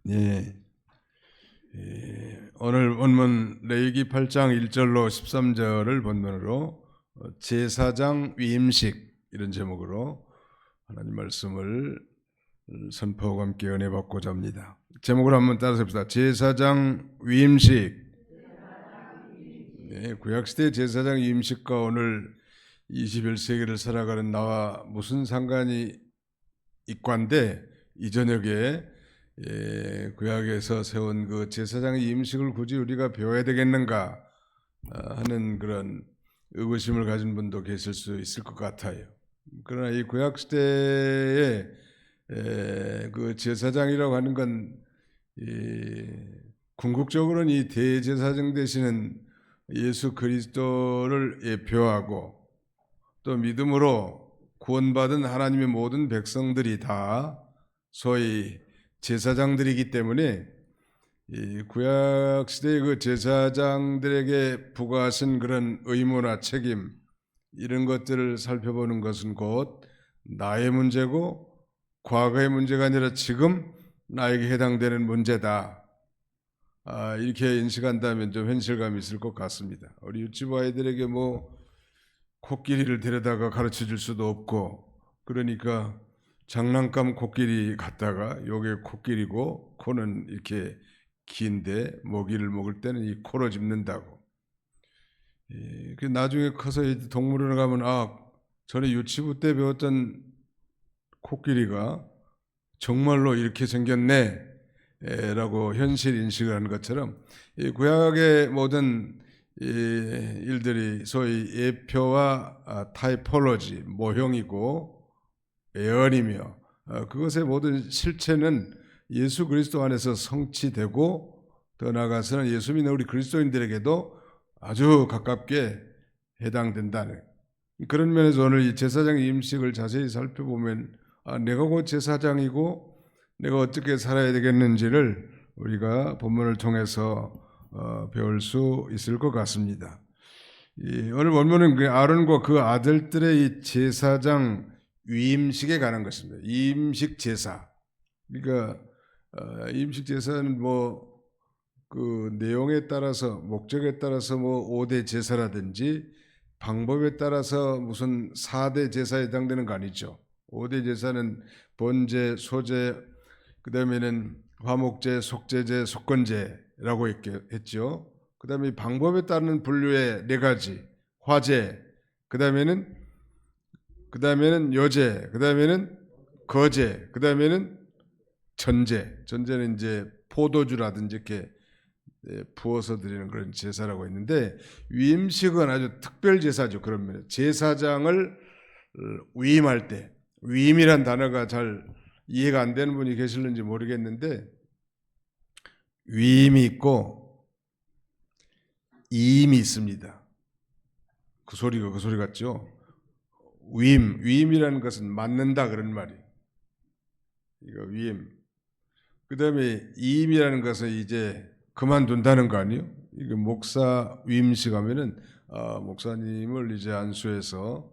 예, 오늘 본문 레위기 8장 1절로 13절을 본문으로 제사장 위임식 이런 제목으로 하나님 말씀을 선포하고 함께 은혜 받고자 합니다. 제목을 한번 따라서 봅시다. 제사장 위임식. 네, 구약시대 제사장 위임식과 오늘 21세기를 살아가는 나와 무슨 상관이 있관데 이 저녁에 구약에서 세운 그 제사장의 임식을 굳이 우리가 배워야 되겠는가 하는 그런 의구심을 가진 분도 계실 수 있을 것 같아요. 그러나 이 구약 시대에 그 제사장이라고 하는 건 궁극적으로는 이 대제사장 되시는 예수 그리스도를 예표하고 또 믿음으로 구원받은 하나님의 모든 백성들이 다 소위 제사장들이기 때문에 이 구약 시대의 그 제사장들에게 부과하신 그런 의무나 책임 이런 것들을 살펴보는 것은 곧 나의 문제고 과거의 문제가 아니라 지금 나에게 해당되는 문제다. 이렇게 인식한다면 좀 현실감이 있을 것 같습니다. 우리 유치부 아이들에게 뭐 코끼리를 데려다가 가르쳐 줄 수도 없고 그러니까 장난감 코끼리 갖다가 요게 코끼리고 코는 이렇게 긴데 모기를 먹을 때는 이 코로 짚는다고. 그 나중에 커서 동물원에 가면 전에 유치부 때 배웠던 코끼리가 정말로 이렇게 생겼네 라고 현실 인식을 하는 것처럼 이 구약의 모든 이 일들이 소위 예표와 타이폴로지 모형이고 예언이며 그것의 모든 실체는 예수 그리스도 안에서 성취되고 더 나아가서는 예수 믿는 우리 그리스도인들에게도 아주 가깝게 해당된다는 그런 면에서 오늘 이 제사장 임식을 자세히 살펴보면 내가 곧 제사장이고 내가 어떻게 살아야 되겠는지를 우리가 본문을 통해서 배울 수 있을 것 같습니다. 오늘 본문은 아론과 그 아들들의 이 제사장 위임식에 관한 것입니다. 임식 제사. 그러니까 임식 제사는 뭐 그 내용에 따라서 목적에 따라서 뭐 5대 제사라든지 방법에 따라서 무슨 4대 제사에 해당되는 거 아니죠. 5대 제사는 번제, 소제, 그 다음에는 화목제, 속제제, 속건제라고 했죠. 그 다음에 방법에 따른 분류의 4가지, 화제, 그 다음에는 여제, 그 다음에는 거제, 그 다음에는 전제. 전제는 이제 포도주라든지 이렇게 부어서 드리는 그런 제사라고 했는데 위임식은 아주 특별 제사죠. 그러면 제사장을 위임할 때 위임이란 단어가 잘 이해가 안 되는 분이 계실는지 모르겠는데 위임이 있고 이임이 있습니다. 그 소리 같죠? 위임이라는 것은 맡는다 그런 말이. 이거 위임. 그 다음에 이임이라는 것은 이제 그만둔다는 거 아니에요? 이게 목사 위임식 하면은 목사님을 이제 안수해서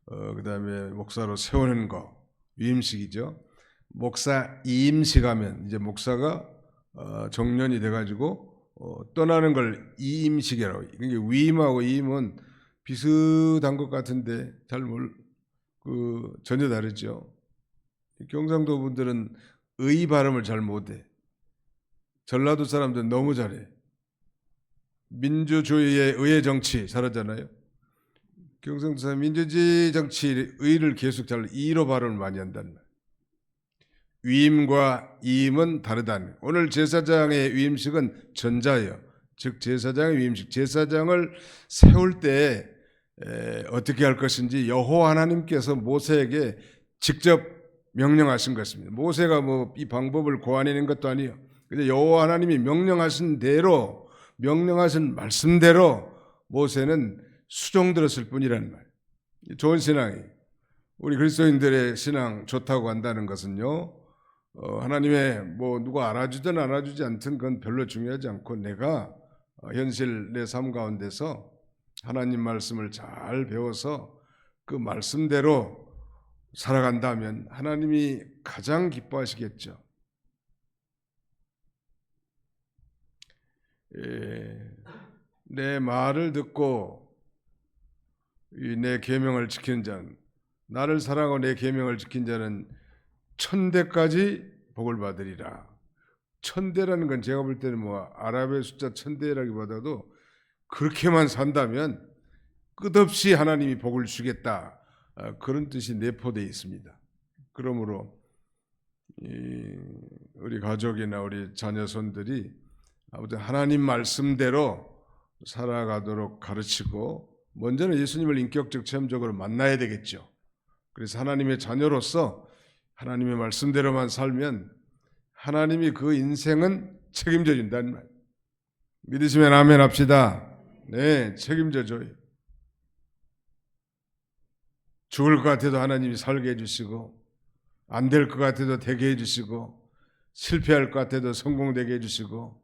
그 다음에 목사로 세우는 거 위임식이죠. 목사 이임식 하면 이제 목사가 정년이 돼가지고 떠나는 걸 이임식이라고. 이게 위임하고 이임은 비슷한 것 같은데 전혀 다르죠. 경상도 분들은 의 발음을 잘 못해. 전라도 사람들은 너무 잘해. 민주주의의 의의 정치 잘하잖아요. 경상도 사람 민주주의 정치 의를 계속 잘 이로 발음을 많이 한다는 말. 위임과 이임은 다르다는. 오늘 제사장의 위임식은 전자예요. 즉 제사장의 위임식, 제사장을 세울 때 어떻게 할 것인지 여호와 하나님께서 모세에게 직접 명령하신 것입니다. 모세가 뭐 이 방법을 고안해낸 것도 아니에요. 근데 여호와 하나님이 명령하신 대로, 명령하신 말씀대로 모세는 수종들었을 뿐이라는 말. 좋은 신앙이. 우리 그리스도인들의 신앙 좋다고 한다는 것은요, 하나님의 뭐 누가 알아주든 알아주지 않든 그건 별로 중요하지 않고 내가 현실 내 삶 가운데서 하나님 말씀을 잘 배워서 그 말씀대로 살아간다면 하나님이 가장 기뻐하시겠죠. 내 말을 듣고 내 계명을 지키는 자는, 나를 사랑하고 내 계명을 지킨 자는 천대까지 복을 받으리라. 천대라는 건 제가 볼 때는 뭐 아랍의 숫자 천대라기보다도 그렇게만 산다면 끝없이 하나님이 복을 주겠다, 그런 뜻이 내포되어 있습니다. 그러므로 우리 가족이나 우리 자녀손들이 아무튼 하나님 말씀대로 살아가도록 가르치고, 먼저는 예수님을 인격적 체험적으로 만나야 되겠죠. 그래서 하나님의 자녀로서 하나님의 말씀대로만 살면 하나님이 그 인생은 책임져 준다는 말. 믿으시면 아멘 합시다. 네, 책임져 줘요. 죽을 것 같아도 하나님이 살게 해주시고, 안 될 것 같아도 되게 해주시고, 실패할 것 같아도 성공되게 해주시고,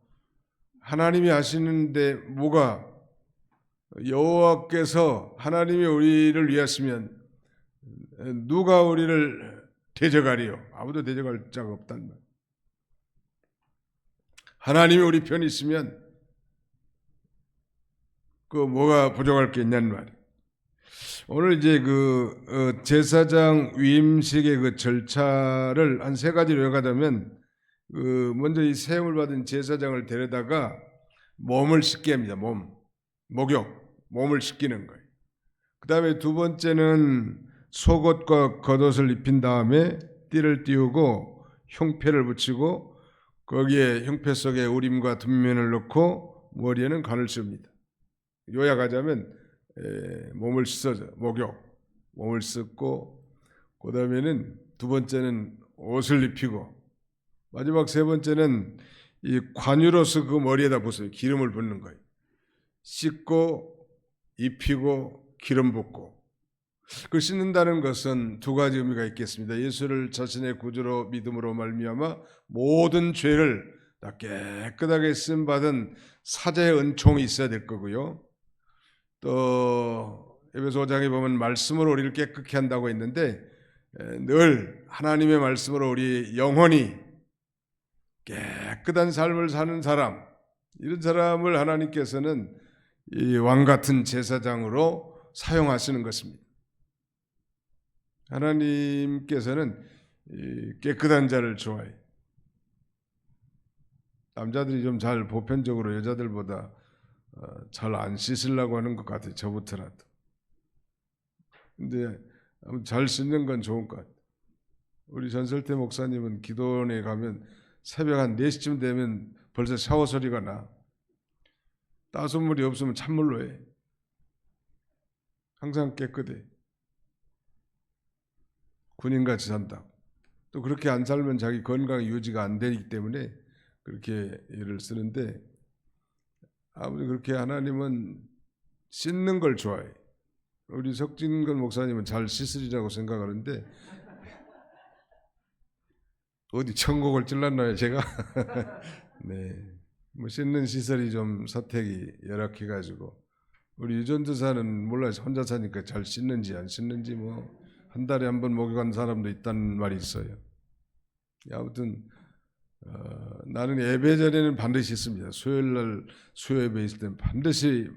하나님이 하시는데 뭐가, 여호와께서 하나님이 우리를 위하시면 누가 우리를 대적하리요? 아무도 대적할 자가 없단 말. 하나님이 우리 편이 있으면 그 뭐가 부족할 게 있냐는 말이에요. 오늘 이제 그 제사장 위임식의 그 절차를 한 세 가지로 요약하자면, 먼저 이 세움을 받은 제사장을 데려다가 몸을 씻게 합니다. 목욕, 몸을 씻기는 거예요. 그 다음에 두 번째는 속옷과 겉옷을 입힌 다음에 띠를 띄우고 형패를 붙이고, 거기에 형패 속에 우림과 둠면을 넣고 머리에는 관을 씌웁니다. 요약하자면 몸을 씻어줘, 목욕, 몸을 씻고, 그 다음에는 두 번째는 옷을 입히고, 마지막 세 번째는 이 관유로서 그 머리에다 붓어요. 기름을 붓는 거예요. 씻고 입히고 기름 붓고. 그 씻는다는 것은 두 가지 의미가 있겠습니다. 예수를 자신의 구주로 믿음으로 말미암아 모든 죄를 다 깨끗하게 쓰임 받은 사자의 은총이 있어야 될 거고요. 또 에베소 5장에 보면 말씀으로 우리를 깨끗게 한다고 했는데, 늘 하나님의 말씀으로 우리 영혼이 깨끗한 삶을 사는 사람, 이런 사람을 하나님께서는 이 왕 같은 제사장으로 사용하시는 것입니다. 하나님께서는 깨끗한 자를 좋아해요. 남자들이 좀 잘 보편적으로 여자들보다 잘 안 씻으려고 하는 것 같아요. 저부터라도. 근데 잘 씻는 건 좋은 것 같아요. 우리 전설태 목사님은 기도원에 가면 새벽 한 4시쯤 되면 벌써 샤워 소리가 나. 따순 물이 없으면 찬물로 해. 항상 깨끗해. 군인같이 산다. 또 그렇게 안 살면 자기 건강 유지가 안 되기 때문에 그렇게 일을 쓰는데, 아무튼 그렇게 하나님은 씻는 걸 좋아해. 우리 석진건 목사님은 잘 씻으리라고 생각하는데, 어디 천국을 찔렀나요 제가? 네, 뭐 씻는 시설이 좀 사택이 열악해가지고, 우리 유전도사는 몰라요. 혼자 사니까 잘 씻는지 안 씻는지, 뭐 한 달에 한 번 목욕한 사람도 있다는 말이 있어요. 아무튼 나는 예배 전에는 반드시 씻습니다. 수요일날 수요예배 있을 때는 반드시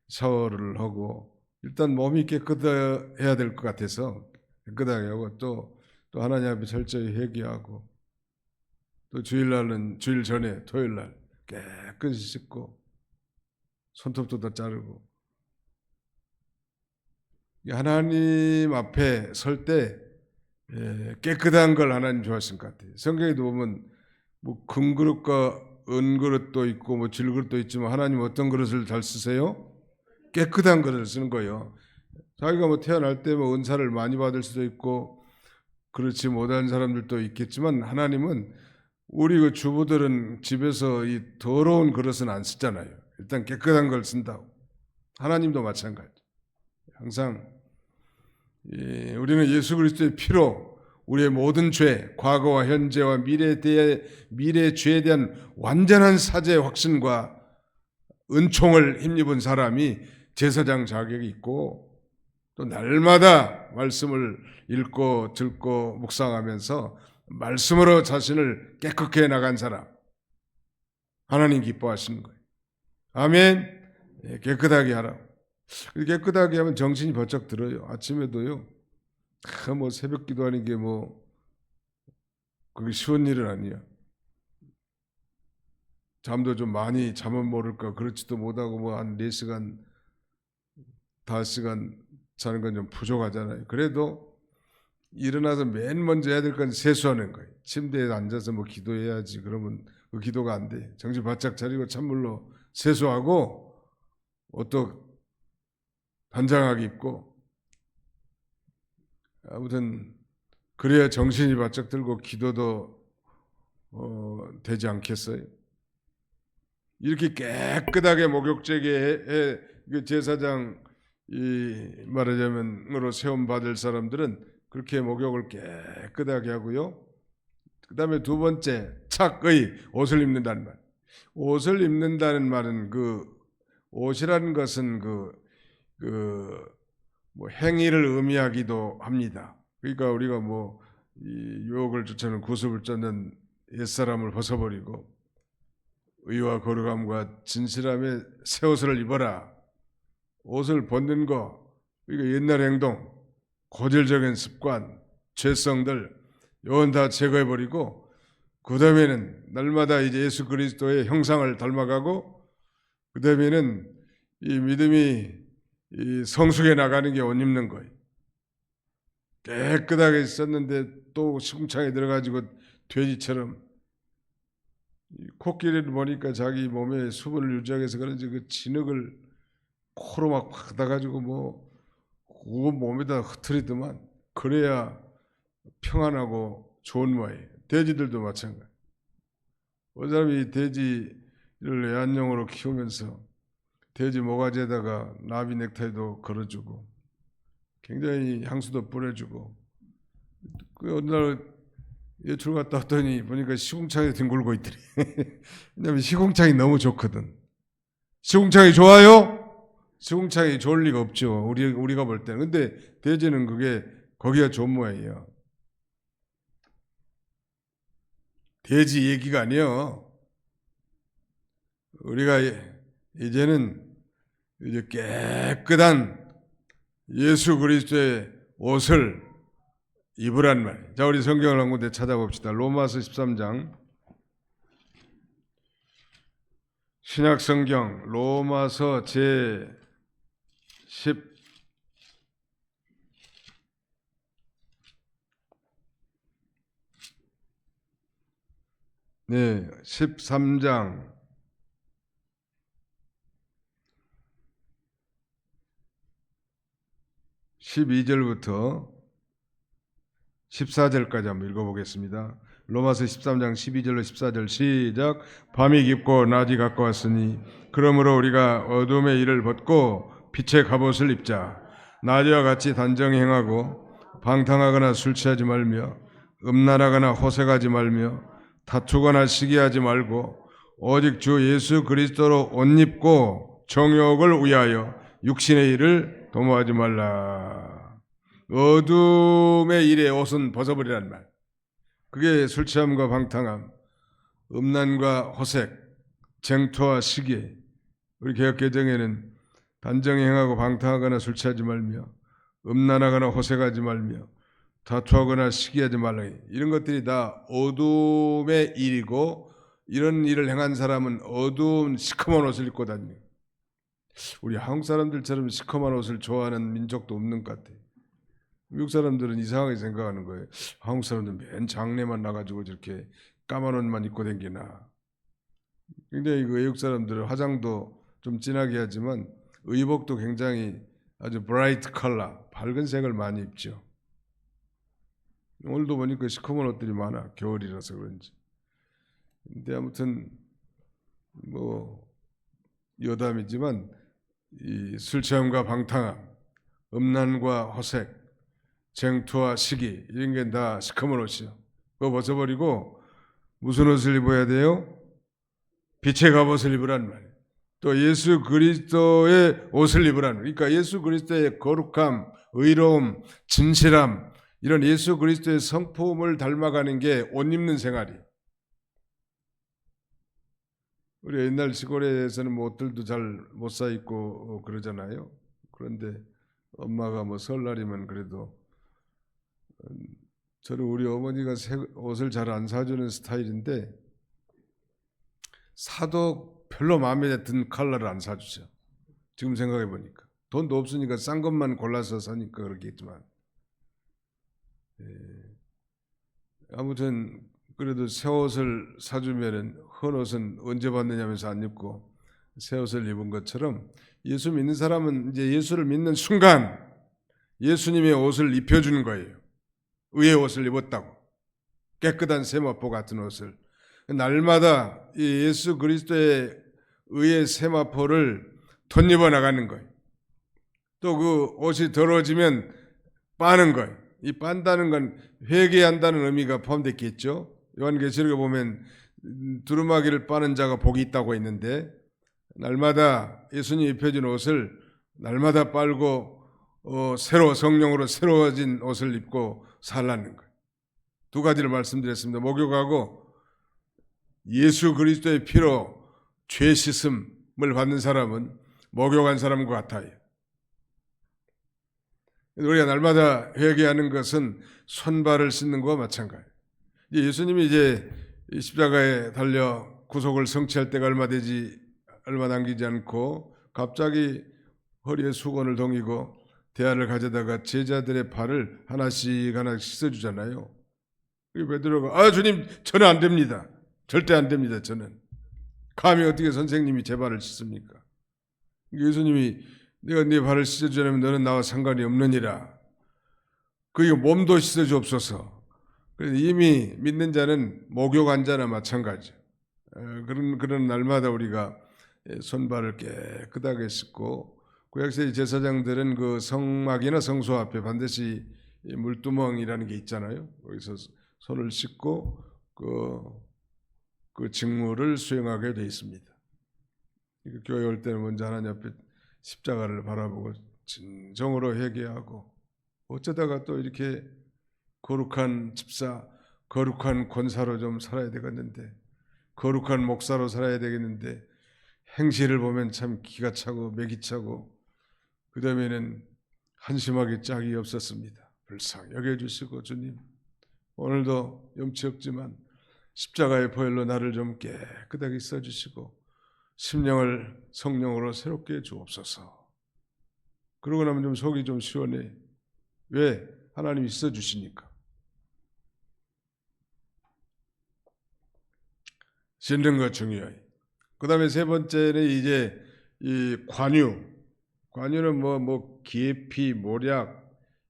샤워를 하고, 일단 몸이 깨끗해야 될 것 같아서 깨끗하게 하고, 또 하나님 앞에 철저히 회개하고, 또 주일날은 주일 전에 토요일날 깨끗이 씻고 손톱도 다 자르고, 하나님 앞에 설 때 깨끗한 걸 하나님 좋아하신 것 같아요. 성경에도 보면 뭐 금그릇과 은그릇도 있고 뭐 질그릇도 있지만, 하나님 어떤 그릇을 잘 쓰세요? 깨끗한 그릇을 쓰는 거예요. 자기가 뭐 태어날 때 뭐 은사를 많이 받을 수도 있고 그렇지 못한 사람들도 있겠지만, 하나님은 우리 그 주부들은 집에서 이 더러운 그릇은 안 쓰잖아요. 일단 깨끗한 걸 쓴다고. 하나님도 마찬가지. 항상 우리는 예수 그리스도의 피로 우리의 모든 죄, 과거와 현재와 미래의 죄에 대한 완전한 사죄의 확신과 은총을 힘입은 사람이 제사장 자격이 있고, 또 날마다 말씀을 읽고 듣고 묵상하면서 말씀으로 자신을 깨끗게 나간 사람, 하나님 기뻐하시는 거예요. 아멘. 예, 깨끗하게 하라. 깨끗하게 하면 정신이 번쩍 들어요. 아침에도요. 뭐 새벽 기도하는 게 뭐 그게 쉬운 일은 아니야. 잠도 좀 많이 자면 모를까 그렇지도 못하고 뭐 한 4시간 5시간 자는 건 좀 부족하잖아요. 그래도 일어나서 맨 먼저 해야 될 건 세수하는 거예요. 침대에 앉아서 뭐 기도해야지. 그러면 그 기도가 안 돼. 정신 바짝 차리고 찬물로 세수하고 옷도 단장하게 입고 아무튼 그래야 정신이 바짝 들고 기도도 되지 않겠어요? 이렇게 깨끗하게 목욕제게 제사장 말하자면으로 세움 받을 사람들은 그렇게 목욕을 깨끗하게 하고요. 그 다음에 두 번째 착의 옷을 입는다는 말. 옷을 입는다는 말은 그 옷이라는 것은 뭐 행위를 의미하기도 합니다. 그러니까 우리가 뭐 유혹을 쫓아는 구습을 쫓는 옛사람을 벗어버리고 의와 거룩함과 진실함의 새 옷을 입어라. 옷을 벗는 거, 이거 옛날 행동, 고질적인 습관, 죄성들 이건 다 제거해버리고 그 다음에는 날마다 이제 예수 그리스도의 형상을 닮아가고 그 다음에는 이 믿음이 이 성숙해 나가는 게 옷 입는 거예요. 깨끗하게 썼는데 또 시궁창에 들어가지고 돼지처럼 코끼리를 보니까 자기 몸에 수분을 유지하기 위해서 그런지 그 진흙을 코로 막 받아가지고 뭐 그 몸에다 흩트리더만 그래야 평안하고 좋은 모양이에요. 돼지들도 마찬가지. 어느 사람이 돼지를 애완용으로 키우면서 돼지 모가지에다가 나비 넥타이도 걸어주고 굉장히 향수도 뿌려주고 그 어느 날 외출 갔다 왔더니 보니까 시궁창에 뒹굴고 있더래. 왜냐면 시궁창이 너무 좋거든. 시궁창이 좋아요? 시궁창이 좋을 리가 없죠. 우리가 볼 때는. 근데 돼지는 그게 거기가 좋은 모양이에요. 돼지 얘기가 아니에요. 우리가 이제는 이제 깨끗한 예수 그리스도의 옷을 입으란 말이에요. 자, 우리 성경을 한 군데 찾아봅시다. 로마서 13장. 신약 성경 로마서 제 13장 12절부터 14절까지 한번 읽어보겠습니다. 로마서 13장 12절로 14절 시작. 밤이 깊고 낮이 가까웠으니 그러므로 우리가 어둠의 일을 벗고 빛의 갑옷을 입자. 낮이와 같이 단정히 행하고 방탕하거나 술 취하지 말며 음란하거나 호색하지 말며 다투거나 시기하지 말고 오직 주 예수 그리스도로 옷 입고 정욕을 위하여 육신의 일을 도모하지 말라. 어둠의 일의 옷은 벗어버리란 말. 그게 술 취함과 방탕함, 음란과 호색, 쟁투와 시기. 우리 개혁개정에는 단정히 행하고 방탕하거나 술 취하지 말며 음란하거나 호색하지 말며 다투하거나 시기하지 말라. 이런 것들이 다 어둠의 일이고 이런 일을 행한 사람은 어두운 시커먼 옷을 입고 다녀요. 우리 한국 사람들처럼 시커먼 옷을 좋아하는 민족도 없는 것 같아요. 미국 사람들은 이상하게 생각하는 거예요. 한국 사람들은 맨 장례만 나가지고 저렇게 까만 옷만 입고 다니나. 굉장히 그 외국 사람들은 화장도 좀 진하게 하지만 의복도 굉장히 아주 브라이트 컬러, 밝은 색을 많이 입죠. 오늘도 보니까 시커먼 옷들이 많아. 겨울이라서 그런지. 근데 아무튼 뭐 여담이지만 이 술 취함과 방탕함, 음란과 호색, 쟁투와 시기 이런 게 다 시커먼 옷이요. 그거 벗어버리고 무슨 옷을 입어야 돼요? 빛의 갑옷을 입으란 말이에요. 또 예수 그리스도의 옷을 입으란 말이에요. 그러니까 예수 그리스도의 거룩함, 의로움, 진실함 이런 예수 그리스도의 성품을 닮아가는 게 옷 입는 생활이에요. 우리 옛날 시골에서는 뭐 옷들도 잘 못 사 입고 그러잖아요. 그런데 엄마가 뭐 설날이면 그래도 저는 우리 어머니가 옷을 잘 안 사주는 스타일인데 사도 별로 마음에 든 컬러를 안 사주죠. 지금 생각해 보니까 돈도 없으니까 싼 것만 골라서 사니까 그렇겠지만 아무튼 그래도 새 옷을 사주면은 헌 옷은 언제 받느냐면서 안 입고 새 옷을 입은 것처럼 예수 믿는 사람은 이제 예수를 믿는 순간 예수님의 옷을 입혀주는 거예요. 의의 옷을 입었다고. 깨끗한 세마포 같은 옷을. 날마다 이 예수 그리스도의 의의 세마포를 덧입어 나가는 거예요. 또 그 옷이 더러워지면 빠는 거예요. 이 빤다는 건 회개한다는 의미가 포함되어 있겠죠. 요한계시록에 보면 두루마기를 빠는 자가 복이 있다고 했는데 날마다 예수님이 입혀준 옷을 날마다 빨고 성령으로 새로워진 옷을 입고 살라는 거예요. 두 가지를 말씀드렸습니다. 목욕하고 예수 그리스도의 피로 죄 씻음을 받는 사람은 목욕한 사람과 같아요. 우리가 날마다 회개하는 것은 손발을 씻는 것과 마찬가지예요. 예수님이 이제 십자가에 달려 구속을 성취할 때가 얼마 남기지 않고 갑자기 허리에 수건을 동이고 대야를 가져다가 제자들의 발을 하나씩 씻어주잖아요. 베드로가 주님 저는 안 됩니다. 절대 안 됩니다. 저는 감히 어떻게 선생님이 제 발을 씻습니까? 예수님이 내가 네 발을 씻어주려면 너는 나와 상관이 없느니라. 그리고 몸도 씻어주옵소서. 이미 믿는 자는 목욕한 자나 마찬가지. 그런 날마다 우리가 손발을 깨끗하게 씻고 구약시대 제사장들은 그 성막이나 성소 앞에 반드시 물두멍이라는 게 있잖아요. 거기서 손을 씻고 그 직무를 수행하게 되어 있습니다. 교회 올 때는 먼저 하나님 앞에 십자가를 바라보고 진정으로 회개하고 어쩌다가 또 이렇게 거룩한 집사, 거룩한 권사로 좀 살아야 되겠는데 거룩한 목사로 살아야 되겠는데 행실을 보면 참 기가 차고 맥이 차고 그 다음에는 한심하게 짝이 없었습니다. 불쌍히 여겨주시고 주님 오늘도 염치 없지만 십자가의 보혈로 나를 좀 깨끗하게 써주시고 심령을 성령으로 새롭게 해주옵소서. 그러고 나면 좀 속이 좀 시원해. 왜? 하나님이 써주시니까. 씻는 거 중요해요. 그 다음에 세 번째는 이제 이 관유는 뭐 계피, 모략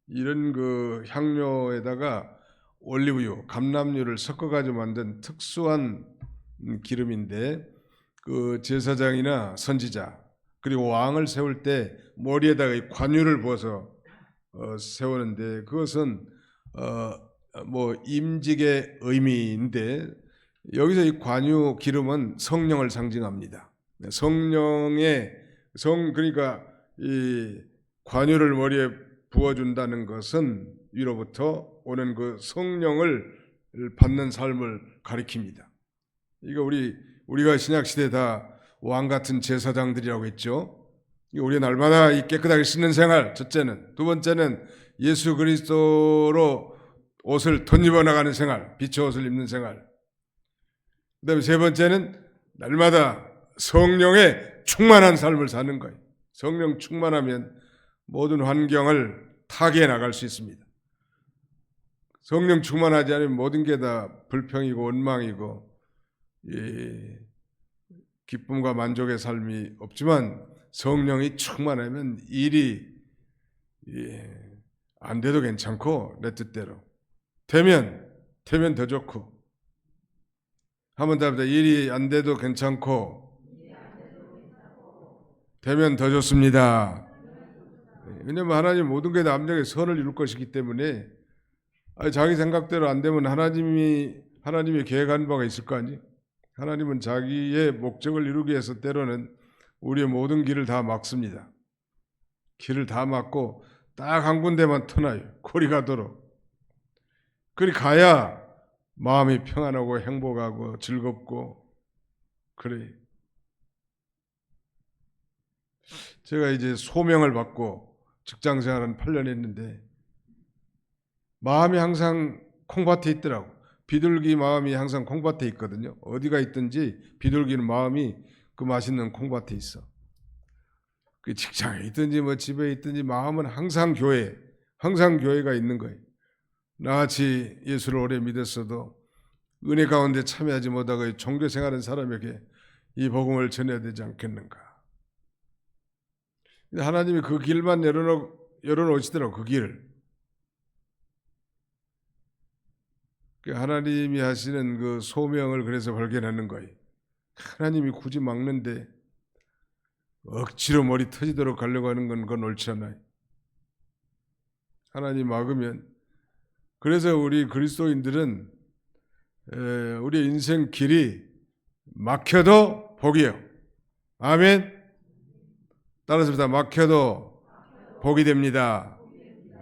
이런 그 향료에다가 올리브유, 감람유를 섞어가지고 만든 특수한 기름인데 그 제사장이나 선지자 그리고 왕을 세울 때 머리에다가 이 관유를 부어서 세우는데 그것은 뭐 임직의 의미인데 여기서 이 관유 기름은 성령을 상징합니다. 그러니까 이 관유를 머리에 부어준다는 것은 위로부터 오는 그 성령을 받는 삶을 가리킵니다. 이거 우리가 신약 시대 다 왕 같은 제사장들이라고 했죠. 우리 날마다 이 깨끗하게 씻는 생활, 첫째는. 두 번째는 예수 그리스도로 옷을 덧입어 나가는 생활, 빛의 옷을 입는 생활. 그다음에 세 번째는 날마다 성령에 충만한 삶을 사는 거예요. 성령 충만하면 모든 환경을 타개해 나갈 수 있습니다. 성령 충만하지 않으면 모든 게 다 불평이고 원망이고 기쁨과 만족의 삶이 없지만 성령이 충만하면 일이 안 돼도 괜찮고 내 뜻대로 되면 더 좋고 한 번 더 합니다. 일이 안 돼도 괜찮고 되면 더 좋습니다. 왜냐하면 하나님 모든 게 다 암정의 선을 이룰 것이기 때문에 자기 생각대로 안 되면 하나님이 계획한 바가 있을 거 아니에요. 하나님은 자기의 목적을 이루기 위해서 때로는 우리의 모든 길을 다 막습니다. 길을 다 막고 딱 한 군데만 터놔요. 거리 가도록. 그리 가야 마음이 평안하고 행복하고 즐겁고 그래. 제가 이제 소명을 받고 직장 생활은 8년 했는데 마음이 항상 콩밭에 있더라고. 비둘기 마음이 항상 콩밭에 있거든요. 어디가 있든지 비둘기는 마음이 그 맛있는 콩밭에 있어. 그 직장에 있든지 뭐 집에 있든지 마음은 항상 교회가 있는 거예요. 나같이 예수를 오래 믿었어도 은혜 가운데 참여하지 못하고 종교 생활하는 사람에게 이 복음을 전해야 되지 않겠는가. 하나님이 그 길만 열어놓으시더라고, 그 길을. 하나님이 하시는 그 소명을 그래서 발견하는 거예요. 하나님이 굳이 막는데 억지로 머리 터지도록 가려고 하는 건 그건 옳지 않아요. 하나님 막으면, 그래서 우리 그리스도인들은 우리의 인생 길이 막혀도 복이에요. 아멘. 따라서 다 막혀도 복이 됩니다.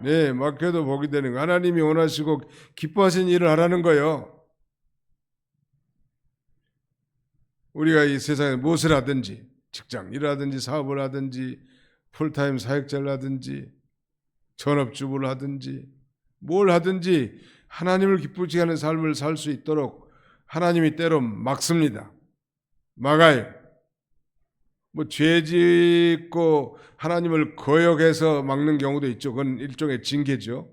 네, 막혀도 복이 되는 거. 하나님이 원하시고 기뻐하신 일을 하라는 거예요. 우리가 이 세상에 무엇을 하든지, 직장 일을 하든지 사업을 하든지 풀타임 사역자를 하든지 전업주부를 하든지 뭘 하든지 하나님을 기쁘게 하는 삶을 살 수 있도록 하나님이 때로 막습니다. 막아요. 뭐 죄 짓고 하나님을 거역해서 막는 경우도 있죠. 그건 일종의 징계죠.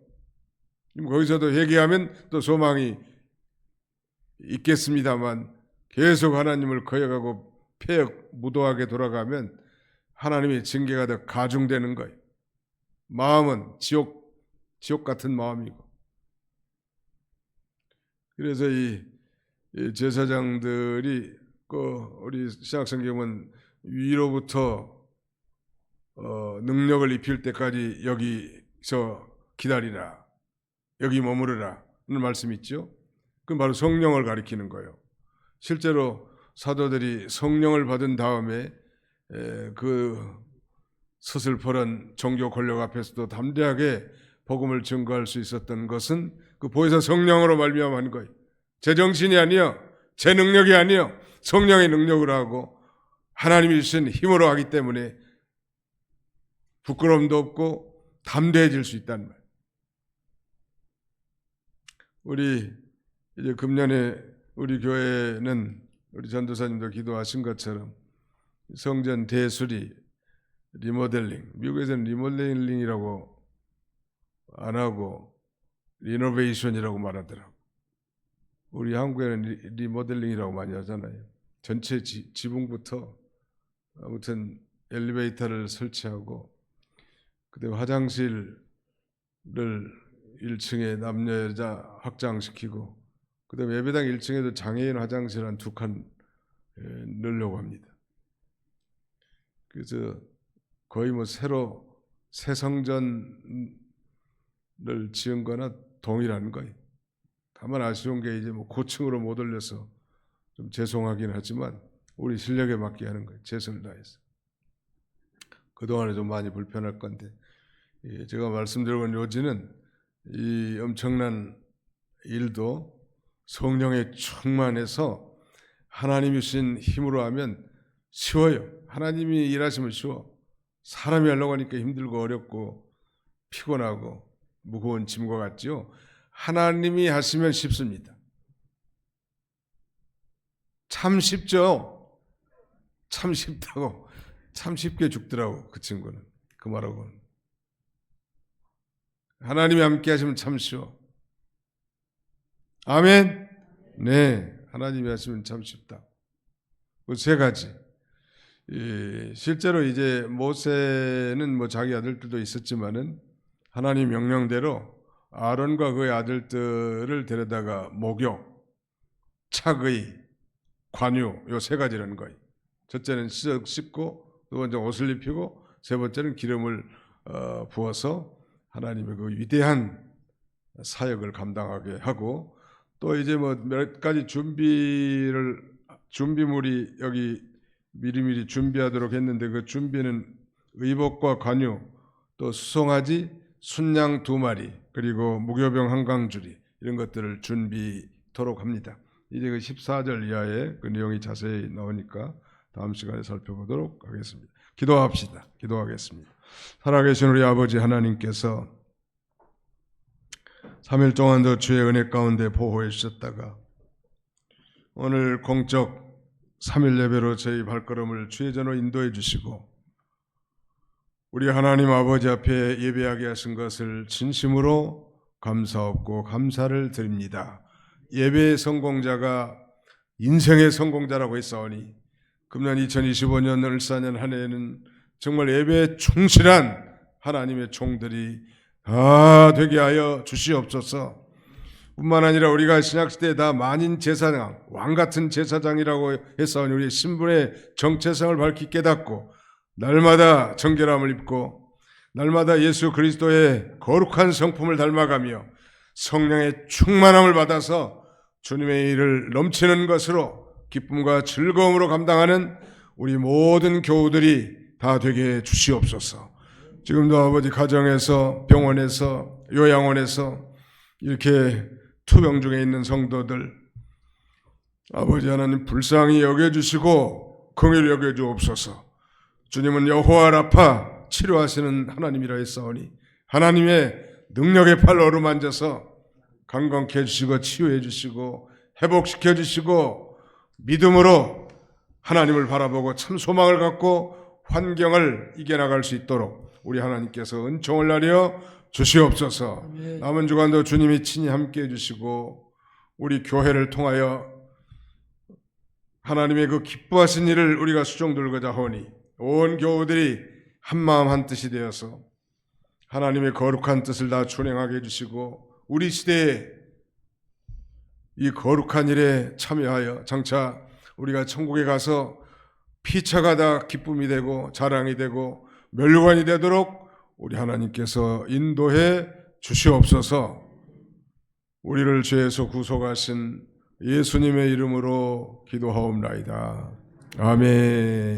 거기서도 회개하면 또 소망이 있겠습니다만 계속 하나님을 거역하고 폐역 무도하게 돌아가면 하나님의 징계가 더 가중되는 거예요. 마음은 지옥 같은 마음이고. 그래서 이 제사장들이 우리 신약성경은 위로부터 능력을 입힐 때까지 여기서 기다리라, 여기 머무르라 는 말씀이 있죠. 그건 바로 성령을 가리키는 거예요. 실제로 사도들이 성령을 받은 다음에 그 서슬퍼런 종교 권력 앞에서도 담대하게 복음을 증거할 수 있었던 것은 그 보혜사 성령으로 말미암은 거예요. 제 정신이 아니요, 제 능력이 아니요, 성령의 능력으로 하고 하나님이 주신 힘으로 하기 때문에 부끄러움도 없고 담대해질 수 있다는 말. 우리 이제 금년에 우리 교회는 우리 전도사님도 기도하신 것처럼 성전 대수리 리모델링, 미국에서는 리모델링이라고 안 하고 리노베이션이라고 말하더라고. 우리 한국에는 리모델링이라고 많이 하잖아요. 전체 지붕부터 아무튼 엘리베이터를 설치하고 그다음에 화장실을 1층에 남녀 여자 확장시키고 그다음에 예배당 1층에도 장애인 화장실 한 2칸 넣으려고 합니다. 그래서 거의 뭐 새로 새 성전을 지은 거나 동일한 거예요. 다만 아쉬운 게 이제 뭐 고층으로 못 올려서 좀 죄송하긴 하지만 우리 실력에 맞게 하는 거예요. 최선을 다해서. 그동안에 좀 많이 불편할 건데 제가 말씀드리는 요지는 이 엄청난 일도 성령에 충만해서 하나님이 주신 힘으로 하면 쉬워요. 하나님이 일하시면 쉬워. 사람이 하려고 하니까 힘들고 어렵고 피곤하고 무거운 짐과 같죠. 하나님이 하시면 쉽습니다. 참 쉽죠. 참 쉽다고 참 쉽게 죽더라고 그 친구는. 그 말하고는 하나님이 함께 하시면 참 쉬워. 아멘. 네, 하나님이 하시면 참 쉽다. 그 세 가지. 실제로 이제 모세는 뭐 자기 아들들도 있었지만은 하나님 명령대로 아론과 그의 아들들을 데려다가 목욕, 착의, 관유 요 세 가지라는 거예요. 첫째는 씻고, 두 번째 옷을 입히고, 세 번째는 기름을 부어서 하나님의 그 위대한 사역을 감당하게 하고, 또 이제 뭐 몇 가지 준비물이 여기 미리미리 준비하도록 했는데 그 준비는 의복과 관유, 또 수송아지, 순양 2마리, 그리고 무교병 한강줄이 이런 것들을 준비토록 합니다. 이제 그 14절 이하에 그 내용이 자세히 나오니까 다음 시간에 살펴보도록 하겠습니다. 기도합시다. 기도하겠습니다. 살아계신 우리 아버지 하나님께서 3일 동안도 주의 은혜 가운데 보호해 주셨다가 오늘 공적 3일 예배로 저희 발걸음을 주의 전으로 인도해 주시고 우리 하나님 아버지 앞에 예배하게 하신 것을 진심으로 감사하고 감사를 드립니다. 예배의 성공자가 인생의 성공자라고 했사오니 금년 2025년 을사년 한 해에는 정말 예배에 충실한 하나님의 종들이 다 되게 하여 주시옵소서. 뿐만 아니라 우리가 신약시대에 다 만인 제사장, 왕같은 제사장이라고 했사오니 우리의 신분의 정체성을 밝히 깨닫고 날마다 정결함을 입고 날마다 예수 그리스도의 거룩한 성품을 닮아가며 성령의 충만함을 받아서 주님의 일을 넘치는 것으로 기쁨과 즐거움으로 감당하는 우리 모든 교우들이 다 되게 주시옵소서. 지금도 아버지 가정에서 병원에서 요양원에서 이렇게 투병 중에 있는 성도들 아버지 하나님 불쌍히 여겨주시고 긍휼히 여겨주옵소서. 주님은 여호와 라파 치료하시는 하나님이라 했사오니 하나님의 능력의 팔로 어루만져서 강건케 해주시고 치유해 주시고 회복시켜 주시고 믿음으로 하나님을 바라보고 참 소망을 갖고 환경을 이겨나갈 수 있도록 우리 하나님께서 은총을 나려 주시옵소서. 남은 주간도 주님이 친히 함께 해주시고 우리 교회를 통하여 하나님의 그 기뻐하신 일을 우리가 수종들고자 하오니 온 교우들이 한마음 한뜻이 되어서 하나님의 거룩한 뜻을 다 준행하게 해주시고 우리 시대에 이 거룩한 일에 참여하여 장차 우리가 천국에 가서 피차가 다 기쁨이 되고 자랑이 되고 멸관이 되도록 우리 하나님께서 인도해 주시옵소서. 우리를 죄에서 구속하신 예수님의 이름으로 기도하옵나이다. 아멘.